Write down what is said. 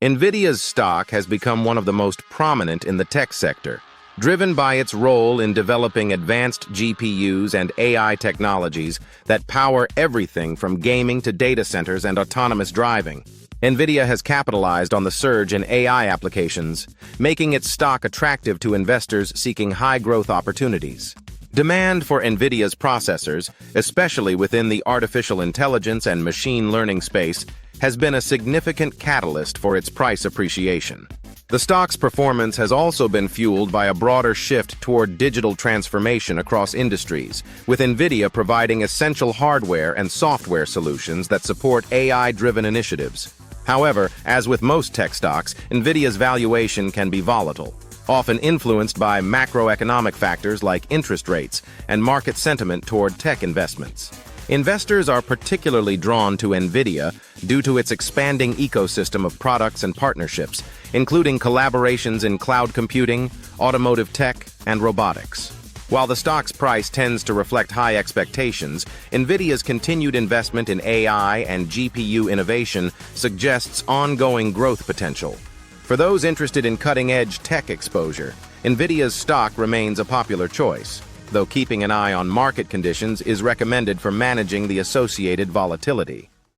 Nvidia's stock has become one of the most prominent in the tech sector, driven by its role in developing advanced GPUs and AI technologies that power everything from gaming to data centers and autonomous driving. Nvidia has capitalized on the surge in AI applications, making its stock attractive to investors seeking high-growth opportunities. Demand for Nvidia's processors, especially within the artificial intelligence and machine learning space, has been a significant catalyst for its price appreciation. The stock's performance has also been fueled by a broader shift toward digital transformation across industries, with Nvidia providing essential hardware and software solutions that support AI-driven initiatives. However, as with most tech stocks, Nvidia's valuation can be volatile, often influenced by macroeconomic factors like interest rates and market sentiment toward tech investments. Investors are particularly drawn to Nvidia due to its expanding ecosystem of products and partnerships, including collaborations in cloud computing, automotive tech, and robotics. While the stock's price tends to reflect high expectations, Nvidia's continued investment in AI and GPU innovation suggests ongoing growth potential. For those interested in cutting-edge tech exposure, Nvidia's stock remains a popular choice, though keeping an eye on market conditions is recommended for managing the associated volatility.